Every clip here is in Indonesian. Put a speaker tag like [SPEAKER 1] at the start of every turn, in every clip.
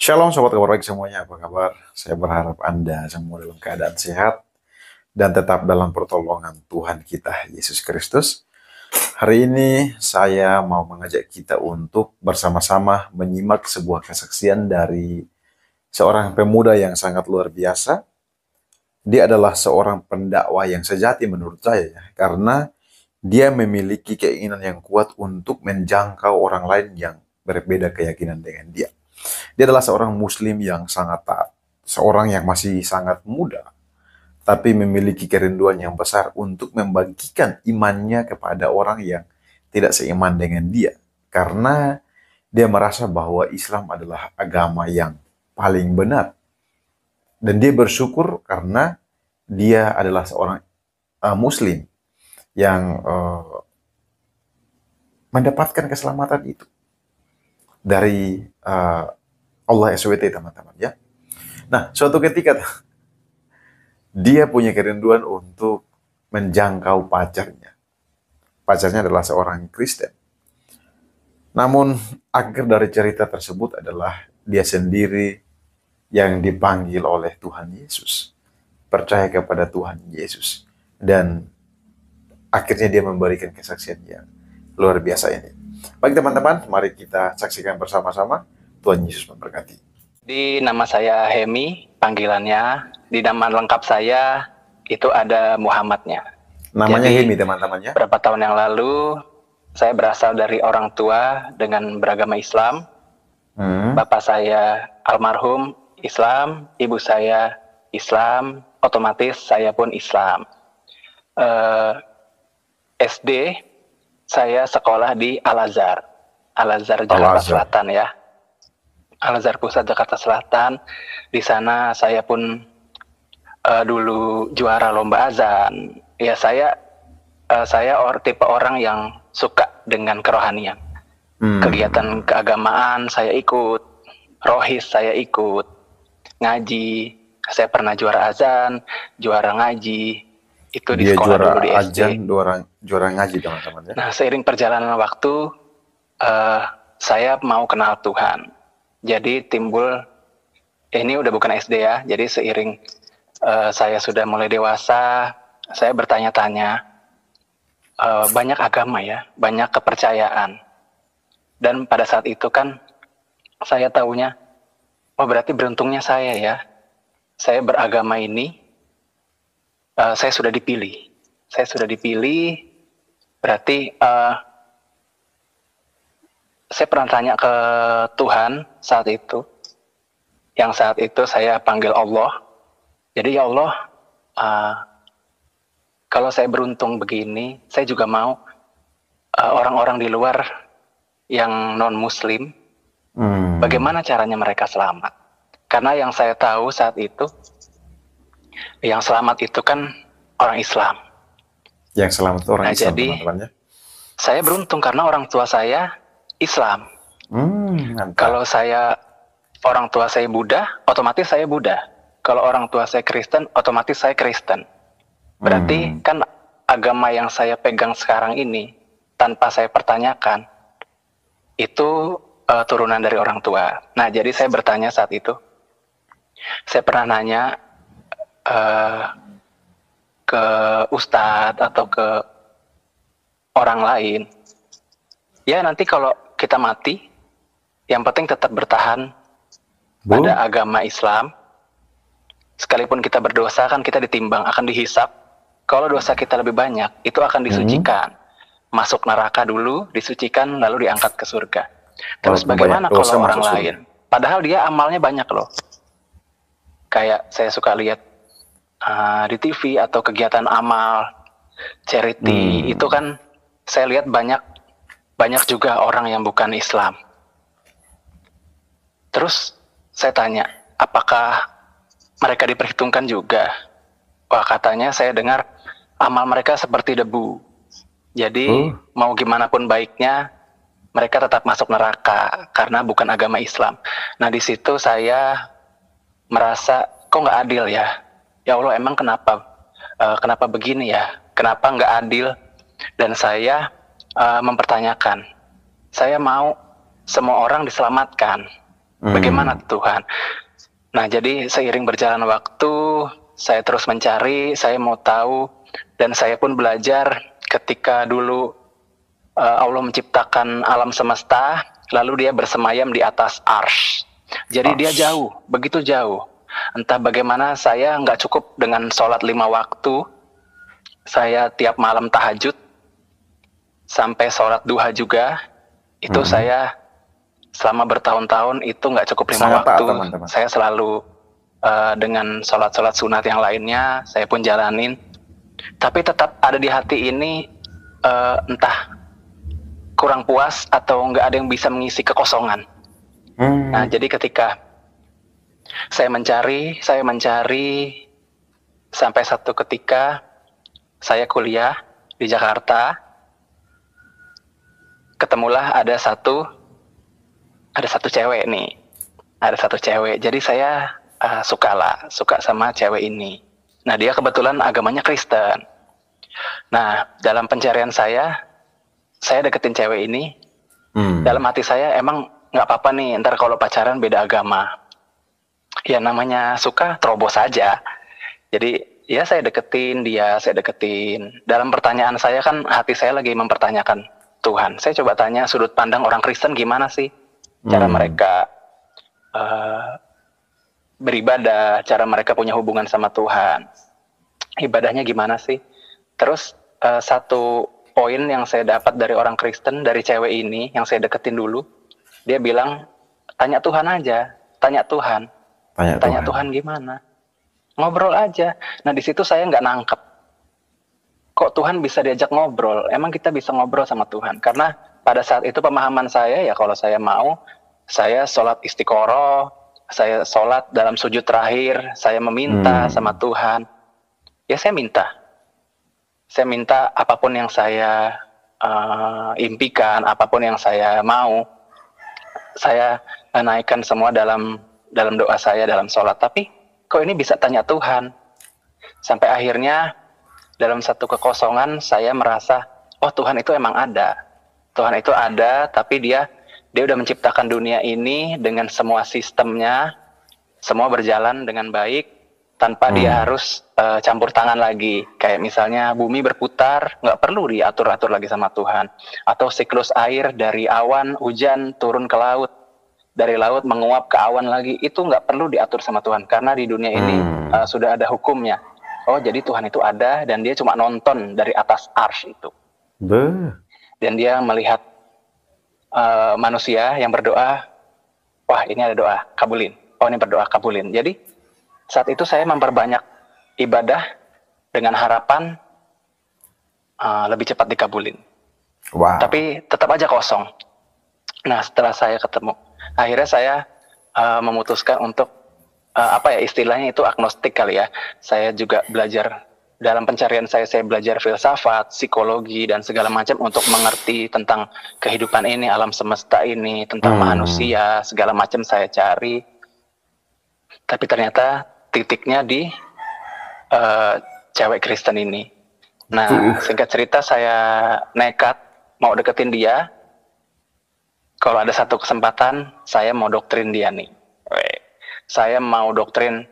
[SPEAKER 1] Shalom sobat kabar baik semuanya, apa kabar? Saya berharap Anda semua dalam keadaan sehat dan tetap dalam pertolongan Tuhan kita, Yesus Kristus. Hari ini saya mau mengajak kita untuk bersama-sama menyimak sebuah kesaksian dari seorang pemuda yang sangat luar biasa. Dia adalah seorang pendakwah yang sejati menurut saya ya, karena dia memiliki keinginan yang kuat untuk menjangkau orang lain yang berbeda keyakinan dengan dia. Dia adalah seorang muslim yang sangat taat, seorang yang masih sangat muda, tapi memiliki kerinduan yang besar untuk membagikan imannya kepada orang yang tidak seiman dengan dia. Karena dia merasa bahwa Islam adalah agama yang paling benar. Dan dia bersyukur karena dia adalah seorang muslim yang mendapatkan keselamatan itu dari Allah SWT, teman-teman ya. Nah, suatu ketika dia punya kerinduan untuk menjangkau pacarnya. Pacarnya adalah seorang Kristen. Namun, akhir dari cerita tersebut adalah dia sendiri yang dipanggil oleh Tuhan Yesus. Percaya kepada Tuhan Yesus. Dan akhirnya dia memberikan kesaksian yang luar biasa ini. Baik teman-teman, mari kita saksikan bersama-sama. Tuhan Yesus memberkati.
[SPEAKER 2] Di nama saya Hemi, panggilannya. Di nama lengkap saya itu ada Muhammadnya.
[SPEAKER 1] Namanya
[SPEAKER 2] Jadi,
[SPEAKER 1] Hemi teman-teman ya.
[SPEAKER 2] Berapa tahun yang lalu saya berasal dari orang tua dengan beragama Islam. Bapak saya almarhum Islam, ibu saya Islam, otomatis saya pun Islam. SD saya sekolah di Al-Azhar Jakarta Selatan ya. Al-Azhar Pusat Jakarta Selatan. Di sana saya pun dulu juara lomba azan. Ya saya tipe orang yang suka dengan kerohanian. Kegiatan keagamaan saya ikut, rohis saya ikut, ngaji. Saya pernah juara azan, juara ngaji. Itu di sekolah
[SPEAKER 1] juara
[SPEAKER 2] dulu di SD.
[SPEAKER 1] Azan, juara ngaji teman-teman ya.
[SPEAKER 2] Nah, seiring perjalanan waktu, saya mau kenal Tuhan. Jadi timbul, ini udah bukan SD ya, jadi seiring saya sudah mulai dewasa, saya bertanya-tanya, banyak agama ya, banyak kepercayaan. Dan pada saat itu kan, saya tahunya, oh berarti beruntungnya saya ya, saya beragama ini, saya sudah dipilih. Saya sudah dipilih, berarti saya pernah tanya ke Tuhan saat itu. Yang saat itu saya panggil Allah. Jadi ya Allah, kalau saya beruntung begini, saya juga mau orang-orang di luar yang non-muslim, bagaimana caranya mereka selamat. Karena yang saya tahu saat itu, yang selamat itu kan orang Islam.
[SPEAKER 1] Yang selamat itu orang Islam
[SPEAKER 2] jadi,
[SPEAKER 1] teman-teman ya.
[SPEAKER 2] Saya beruntung karena orang tua saya Islam. Kalau orang tua saya Buddha, otomatis saya Buddha. Kalau orang tua saya Kristen, otomatis saya Kristen. Berarti kan agama yang saya pegang sekarang ini, tanpa saya pertanyakan, itu turunan dari orang tua. Nah, jadi saya bertanya saat itu, saya pernah nanya ke ustadz atau ke orang lain, ya nanti kalau kita mati, yang penting tetap bertahan pada agama Islam. Sekalipun kita berdosa kan kita ditimbang, akan dihisap. Kalau dosa kita lebih banyak, itu akan disucikan. Masuk neraka dulu, disucikan, lalu diangkat ke surga. Terus bagaimana kalau orang lain? Padahal dia amalnya banyak loh. Kayak saya suka lihat di TV atau kegiatan amal, charity, itu kan saya lihat banyak juga orang yang bukan Islam. Terus saya tanya, apakah mereka diperhitungkan juga? Wah, katanya saya dengar amal mereka seperti debu. Jadi mau gimana pun baiknya, mereka tetap masuk neraka karena bukan agama Islam. Nah, di situ saya merasa kok nggak adil ya? Ya Allah, emang kenapa begini ya? Kenapa nggak adil? Dan saya mempertanyakan, saya mau semua orang diselamatkan. Bagaimana Tuhan? Nah, jadi seiring berjalan waktu, saya terus mencari, saya mau tahu, dan saya pun belajar ketika dulu Allah menciptakan alam semesta, lalu dia bersemayam di atas arsy. Jadi dia jauh, begitu jauh. Entah bagaimana saya nggak cukup dengan sholat 5 waktu, saya tiap malam tahajud, sampai sholat duha juga, itu saya selama bertahun-tahun itu nggak cukup 5
[SPEAKER 1] Sangat
[SPEAKER 2] waktu.
[SPEAKER 1] taat, teman-teman.
[SPEAKER 2] Saya selalu dengan sholat-sholat sunat yang lainnya, saya pun jalanin. Tapi tetap ada di hati ini, entah kurang puas atau nggak ada yang bisa mengisi kekosongan. Nah, jadi ketika saya mencari, sampai satu ketika saya kuliah di Jakarta, ketemulah ada satu cewek nih, Jadi saya suka sama cewek ini. Nah, dia kebetulan agamanya Kristen. Nah, dalam pencarian saya deketin cewek ini. Dalam hati saya emang nggak apa-apa nih, ntar kalau pacaran beda agama. Ya namanya suka terobos saja. Jadi ya saya deketin dia. Dalam pertanyaan saya kan hati saya lagi mempertanyakan Tuhan. Saya coba tanya sudut pandang orang Kristen gimana sih cara mereka beribadah, cara mereka punya hubungan sama Tuhan. Ibadahnya gimana sih? Terus satu poin yang saya dapat dari orang Kristen, dari cewek ini yang saya deketin dulu, dia bilang, tanya Tuhan aja, tanya Tuhan gimana? Ngobrol aja. Nah, di situ saya nggak nangkep. Kok Tuhan bisa diajak ngobrol? Emang kita bisa ngobrol sama Tuhan? Karena pada saat itu pemahaman saya, ya kalau saya mau, saya sholat istiqoroh, saya sholat dalam sujud terakhir, saya meminta sama Tuhan. Ya saya minta apapun yang saya impikan, apapun yang saya mau, saya naikkan semua dalam doa saya, dalam sholat. Tapi kok ini bisa tanya Tuhan? Sampai akhirnya dalam satu kekosongan saya merasa, oh Tuhan itu emang ada. Tuhan itu ada, tapi dia udah menciptakan dunia ini dengan semua sistemnya, semua berjalan dengan baik, tanpa dia harus campur tangan lagi. Kayak misalnya bumi berputar, nggak perlu diatur-atur lagi sama Tuhan. Atau siklus air dari awan, hujan, turun ke laut. Dari laut menguap ke awan lagi, itu nggak perlu diatur sama Tuhan. Karena di dunia ini sudah ada hukumnya. Oh, jadi Tuhan itu ada, dan dia cuma nonton dari atas arsy itu. Dan dia melihat manusia yang berdoa, wah ini ada doa, kabulin. Oh ini berdoa, kabulin. Jadi saat itu saya memperbanyak ibadah dengan harapan lebih cepat dikabulin.
[SPEAKER 1] Wow.
[SPEAKER 2] Tapi tetap aja kosong. Nah, setelah saya ketemu, akhirnya saya memutuskan untuk istilahnya itu agnostik kali ya. Saya juga belajar, dalam pencarian saya belajar filsafat, psikologi, dan segala macam untuk mengerti tentang kehidupan ini, alam semesta ini, tentang manusia, segala macam saya cari. Tapi ternyata titiknya di cewek Kristen ini. Nah, singkat cerita saya nekat mau deketin dia. Kalau ada satu kesempatan, saya mau doktrin dia nih. Saya mau doktrin,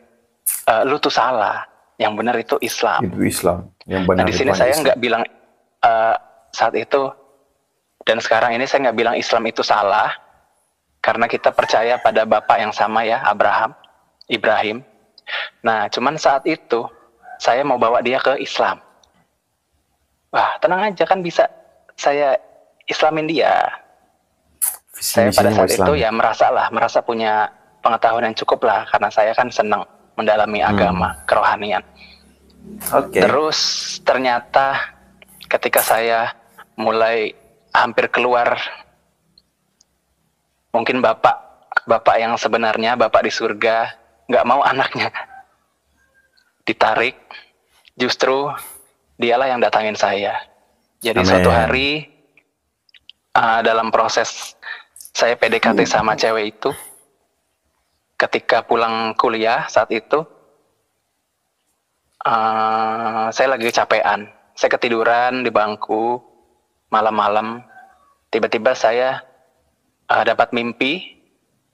[SPEAKER 2] lu tuh salah. Yang benar itu Islam.
[SPEAKER 1] Itu Islam. Yang benar.
[SPEAKER 2] Nah, di sini saya nggak bilang saat itu dan sekarang ini saya nggak bilang Islam itu salah, karena kita percaya pada Bapa yang sama ya, Ibrahim. Nah, cuman saat itu saya mau bawa dia ke Islam. Wah, tenang aja kan bisa saya Islamin dia. Saya pada saat itu ya merasa punya pengetahuan yang cukup lah, karena saya kan senang mendalami agama, kerohanian. Terus ternyata ketika saya mulai hampir keluar, mungkin bapak yang sebenarnya, bapak di surga, nggak mau anaknya ditarik, justru dialah yang datangin saya. Jadi suatu hari dalam proses saya PDKT sama cewek itu, ketika pulang kuliah saat itu, saya lagi kecapean, saya ketiduran di bangku malam-malam, tiba-tiba saya dapat mimpi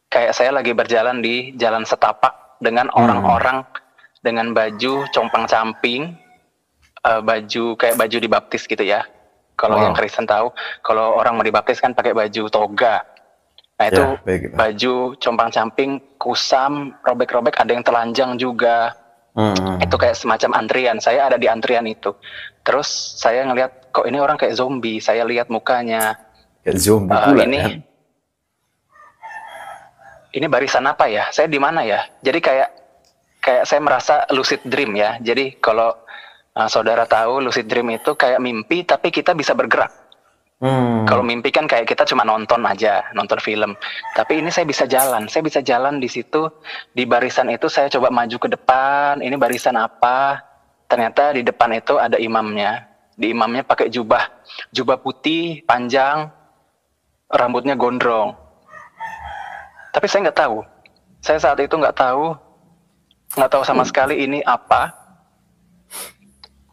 [SPEAKER 2] kayak saya lagi berjalan di jalan setapak dengan orang-orang dengan baju compang-camping, baju kayak baju dibaptis gitu ya. Kalau yang Kristen tahu, kalau orang mau dibaptis kan pakai baju toga. Nah itu baju compang-camping, kusam, robek-robek, ada yang telanjang juga. Itu kayak semacam antrian. Saya ada di antrian itu. Terus saya ngelihat kok ini orang kayak zombie. Saya lihat mukanya.
[SPEAKER 1] Kayak zombie pula kan?
[SPEAKER 2] Ini barisan apa ya? Saya di mana ya? Jadi kayak saya merasa lucid dream ya. Jadi kalau saudara tahu lucid dream itu kayak mimpi tapi kita bisa bergerak. Kalau mimpi kan kayak kita cuma nonton aja, nonton film. Tapi ini saya bisa jalan di situ, di barisan itu saya coba maju ke depan. Ini barisan apa? Ternyata di depan itu ada imamnya. Di imamnya pakai jubah putih, panjang, rambutnya gondrong. Tapi saya nggak tahu. Saya saat itu nggak tahu sama sekali ini apa,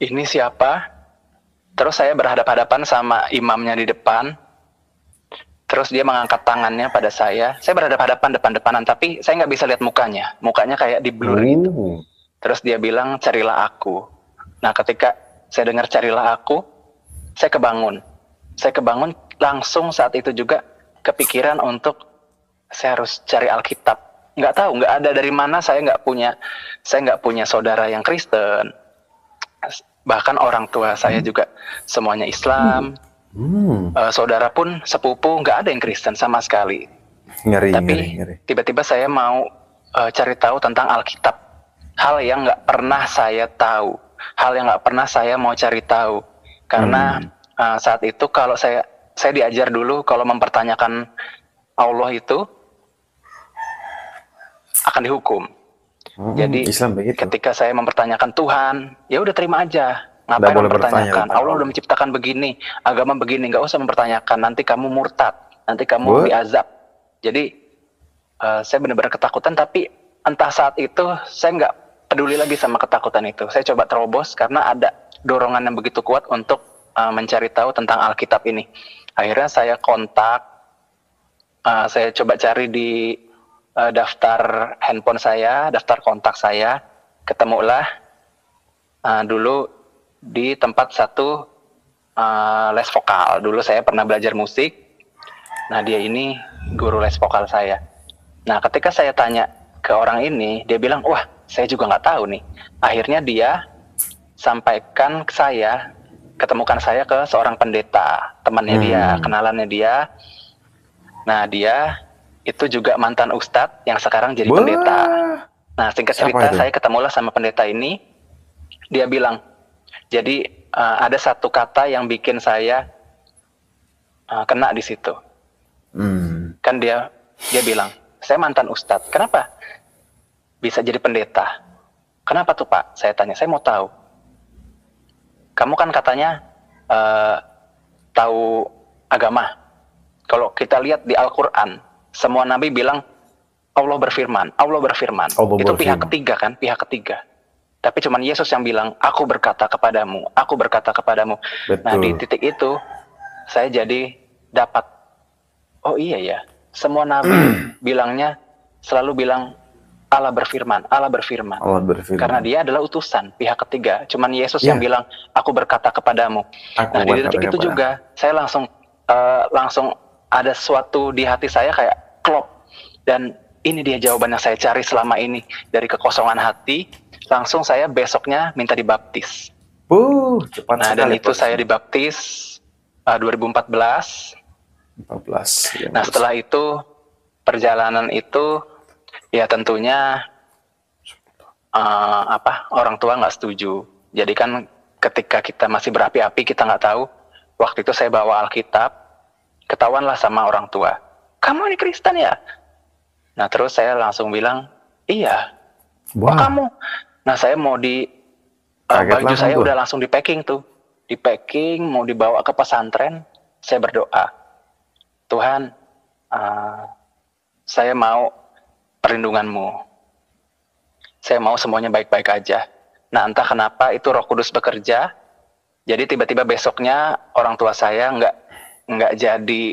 [SPEAKER 2] ini siapa. Terus saya berhadapan-hadapan sama imamnya di depan. Terus dia mengangkat tangannya pada saya. Saya berhadapan-hadapan depan-depanan, tapi saya nggak bisa lihat mukanya. Mukanya kayak di blur gitu. Terus dia bilang, carilah aku. Nah ketika saya dengar carilah aku, saya kebangun. Langsung saat itu juga kepikiran untuk saya harus cari Alkitab. Nggak tahu, nggak ada dari mana. Saya nggak punya saudara yang Kristen. Bahkan orang tua saya juga semuanya Islam. Saudara pun sepupu nggak ada yang Kristen sama sekali. Tapi tiba-tiba saya mau cari tahu tentang Alkitab. Hal yang nggak pernah saya tahu, hal yang nggak pernah saya mau cari tahu. Karena saat itu kalau saya diajar dulu kalau mempertanyakan Allah itu akan dihukum. Jadi ketika saya mempertanyakan Tuhan, ya udah terima aja. Ngapain mempertanyakan? Allah udah menciptakan begini, agama begini, nggak usah mempertanyakan. Nanti kamu murtad, nanti kamu diazab. Jadi saya benar-benar ketakutan, tapi entah saat itu saya nggak peduli lagi sama ketakutan itu. Saya coba terobos karena ada dorongan yang begitu kuat untuk mencari tahu tentang Alkitab ini. Akhirnya saya kontak, saya coba cari di daftar handphone saya, daftar kontak saya, ketemulah dulu di tempat satu les vokal. Dulu saya pernah belajar musik. Nah dia ini guru les vokal saya. Nah ketika saya tanya ke orang ini, dia bilang, wah saya juga nggak tahu nih. Akhirnya dia sampaikan ke saya, ketemukan saya ke seorang pendeta, temannya dia, kenalannya dia. Nah dia itu juga mantan ustadz yang sekarang jadi pendeta. Nah singkat cerita saya ketemulah sama pendeta ini. Dia bilang, jadi ada satu kata yang bikin saya kena di situ. Kan dia bilang, saya mantan ustadz. Kenapa bisa jadi pendeta? Kenapa tuh Pak? Saya tanya, saya mau tahu. Kamu kan katanya tahu agama. Kalau kita lihat di Al-Quran, semua nabi bilang Allah berfirman. Itu pihak ketiga kan, pihak ketiga. Tapi cuman Yesus yang bilang, aku berkata kepadamu. Betul. Nah di titik itu saya jadi dapat, oh iya ya, semua nabi bilangnya selalu bilang Allah berfirman. Karena dia adalah utusan pihak ketiga. Cuman Yesus yang bilang, aku berkata kepadamu. Nah di titik itu juga saya langsung ada sesuatu di hati saya kayak klop. Dan ini dia jawaban yang saya cari selama ini. Dari kekosongan hati, langsung saya besoknya minta dibaptis.
[SPEAKER 1] Cepat
[SPEAKER 2] nah dan itu saya dibaptis 2014.
[SPEAKER 1] Ya,
[SPEAKER 2] nah setelah itu, perjalanan itu, ya tentunya orang tua nggak setuju. Jadi kan ketika kita masih berapi-api, kita nggak tahu. Waktu itu saya bawa Alkitab, ketahuanlah sama orang tua. Kamu ini Kristen ya? Nah terus saya langsung bilang, iya. Oh kamu? Nah saya mau baju saya udah langsung di packing tuh. Di packing, mau dibawa ke pesantren. Saya berdoa, Tuhan, saya mau perlindunganmu. Saya mau semuanya baik-baik aja. Nah entah kenapa itu Roh Kudus bekerja. Jadi tiba-tiba besoknya orang tua saya nggak jadi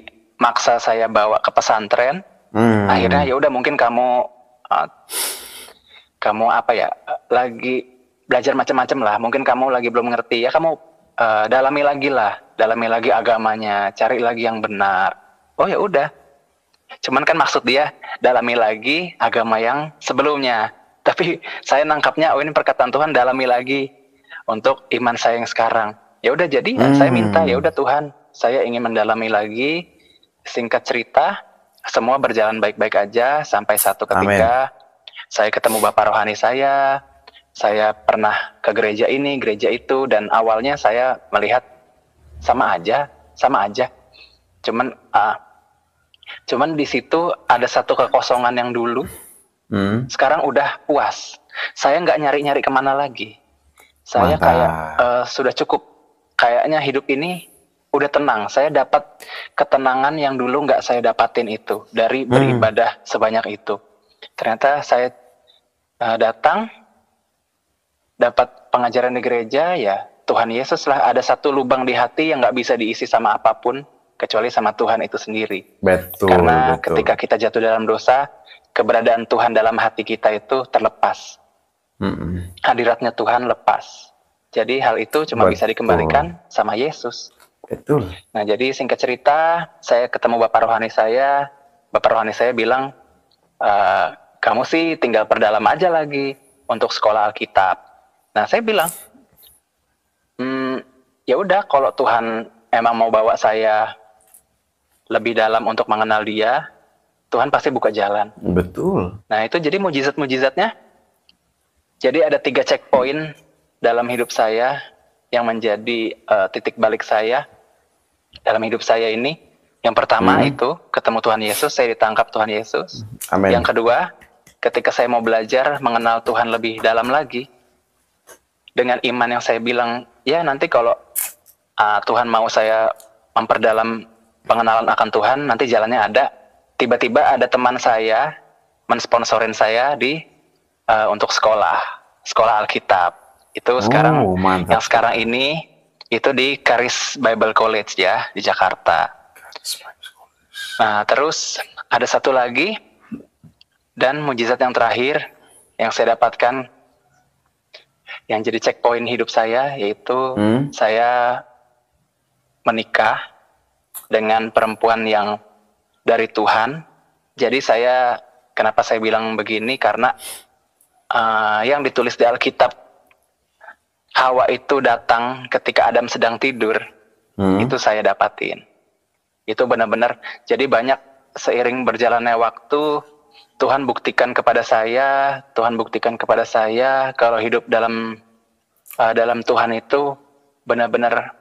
[SPEAKER 2] maksa saya bawa ke pesantren. Akhirnya ya udah, mungkin kamu apa ya, lagi belajar macam-macam lah, mungkin kamu lagi belum ngerti ya, kamu dalami lagi agamanya, cari lagi yang benar. Oh ya udah, cuman kan maksud dia dalami lagi agama yang sebelumnya, tapi saya nangkapnya, oh ini perkataan Tuhan, dalami lagi untuk iman saya yang sekarang. Ya udah, jadi saya minta, ya udah Tuhan, saya ingin mendalami lagi. Singkat cerita, semua berjalan baik-baik aja sampai satu ketika saya ketemu Bapak rohani saya pernah ke gereja ini, gereja itu, dan awalnya saya melihat sama aja. Cuman di situ ada satu kekosongan yang dulu, sekarang udah puas. Saya nggak nyari-nyari kemana lagi. Saya kayak sudah cukup. Kayaknya hidup ini udah tenang. Saya dapat ketenangan yang dulu nggak saya dapatin itu dari beribadah sebanyak itu. Ternyata saya datang, dapat pengajaran di gereja, ya Tuhan Yesus lah. Ada satu lubang di hati yang nggak bisa diisi sama apapun kecuali sama Tuhan itu sendiri. Karena ketika kita jatuh dalam dosa, keberadaan Tuhan dalam hati kita itu terlepas. Hadiratnya Tuhan lepas. Jadi hal itu cuma bisa dikembalikan sama Yesus.
[SPEAKER 1] Betul.
[SPEAKER 2] Nah, jadi singkat cerita, saya ketemu Bapak rohani saya. Bapak rohani saya bilang, kamu sih tinggal perdalam aja lagi untuk sekolah Alkitab. Nah, saya bilang, ya udah, kalau Tuhan emang mau bawa saya lebih dalam untuk mengenal Dia, Tuhan pasti buka jalan.
[SPEAKER 1] Betul.
[SPEAKER 2] Nah, itu jadi mujizat-mujizatnya. Jadi ada 3 checkpoint dalam hidup saya yang menjadi titik balik saya dalam hidup saya ini. Yang pertama itu ketemu Tuhan Yesus, saya ditangkap Tuhan Yesus.
[SPEAKER 1] Amin.
[SPEAKER 2] Yang kedua, ketika saya mau belajar mengenal Tuhan lebih dalam lagi, dengan iman yang saya bilang, ya nanti kalau Tuhan mau saya memperdalam pengenalan akan Tuhan, nanti jalannya ada. Tiba-tiba ada teman saya mensponsorin saya di untuk sekolah Alkitab. Itu sekarang
[SPEAKER 1] mantap.
[SPEAKER 2] yang sekarang ini itu di Charis Bible College ya di Jakarta. Nah, terus ada satu lagi, dan mujizat yang terakhir yang saya dapatkan yang jadi checkpoint hidup saya, yaitu saya menikah dengan perempuan yang dari Tuhan. Jadi kenapa saya bilang begini, karena yang ditulis di Alkitab, Hawa itu datang ketika Adam sedang tidur, itu saya dapatin. Itu benar-benar, jadi banyak seiring berjalannya waktu, Tuhan buktikan kepada saya kalau hidup dalam Tuhan itu benar-benar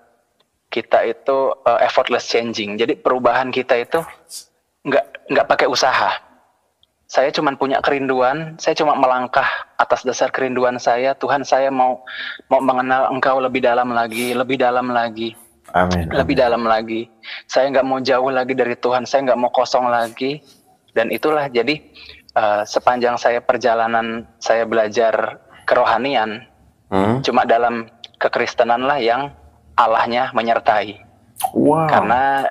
[SPEAKER 2] kita itu effortless changing. Jadi perubahan kita itu nggak pakai usaha. Saya cuma punya kerinduan, saya cuma melangkah atas dasar kerinduan saya. Tuhan, saya mau mengenal Engkau lebih dalam lagi.
[SPEAKER 1] Amin.
[SPEAKER 2] Lebih dalam lagi. Saya nggak mau jauh lagi dari Tuhan, saya nggak mau kosong lagi. Dan itulah jadi sepanjang saya perjalanan saya belajar kerohanian, cuma dalam kekristenan lah yang Allahnya menyertai.
[SPEAKER 1] Wow.
[SPEAKER 2] Karena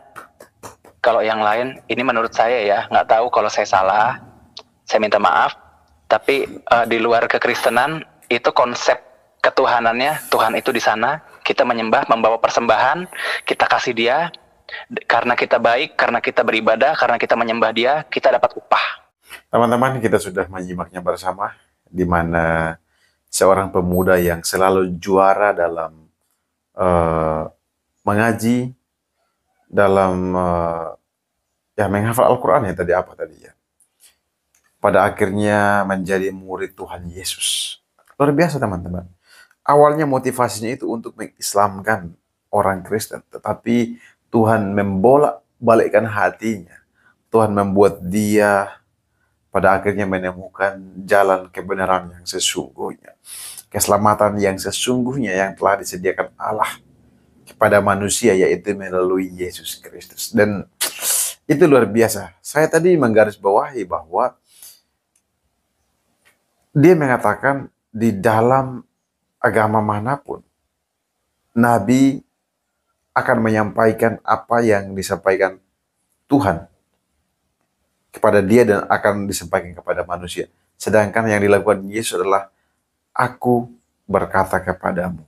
[SPEAKER 2] kalau yang lain, ini menurut saya ya, nggak tahu kalau saya salah, saya minta maaf. Tapi di luar kekristenan itu konsep ketuhanannya, Tuhan itu di sana, kita menyembah, membawa persembahan, kita kasih Dia. Karena kita baik, karena kita beribadah, karena kita menyembah Dia, kita dapat upah.
[SPEAKER 1] Teman-teman, kita sudah menyimaknya bersama, di mana seorang pemuda yang selalu juara dalam mengaji, dalam menghafal Al-Quran ya tadi ya. Pada akhirnya menjadi murid Tuhan Yesus. Luar biasa teman-teman. Awalnya motivasinya itu untuk mengislamkan orang Kristen, tetapi Tuhan membolak-balikkan hatinya. Tuhan membuat dia pada akhirnya menemukan jalan kebenaran yang sesungguhnya. Keselamatan yang sesungguhnya yang telah disediakan Allah kepada manusia, yaitu melalui Yesus Kristus. Dan itu luar biasa. Saya tadi menggarisbawahi bahwa dia mengatakan di dalam agama manapun, Nabi akan menyampaikan apa yang disampaikan Tuhan kepada dia dan akan disampaikan kepada manusia. Sedangkan yang dilakukan Yesus adalah, aku berkata kepadamu.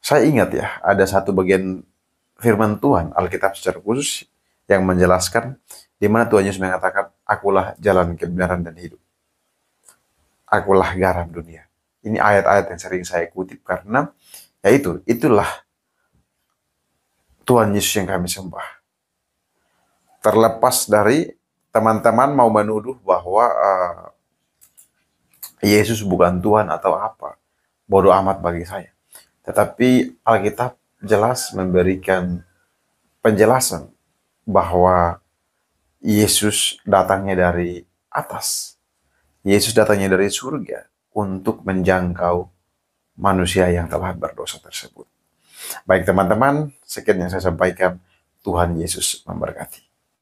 [SPEAKER 1] Saya ingat ya, ada satu bagian firman Tuhan, Alkitab secara khusus, yang menjelaskan di mana Tuhan Yesus mengatakan, akulah jalan, kebenaran, dan hidup. Akulah garam dunia. Ini ayat-ayat yang sering saya kutip karena ya itulah Tuhan Yesus yang kami sembah. Terlepas dari teman-teman mau menuduh bahwa Yesus bukan Tuhan atau apa, bodoh amat bagi saya. Tetapi Alkitab jelas memberikan penjelasan bahwa Yesus datangnya dari atas. Yesus datangnya dari surga untuk menjangkau manusia yang telah berdosa tersebut. Baik teman-teman, sekian yang saya sampaikan. Tuhan Yesus memberkati.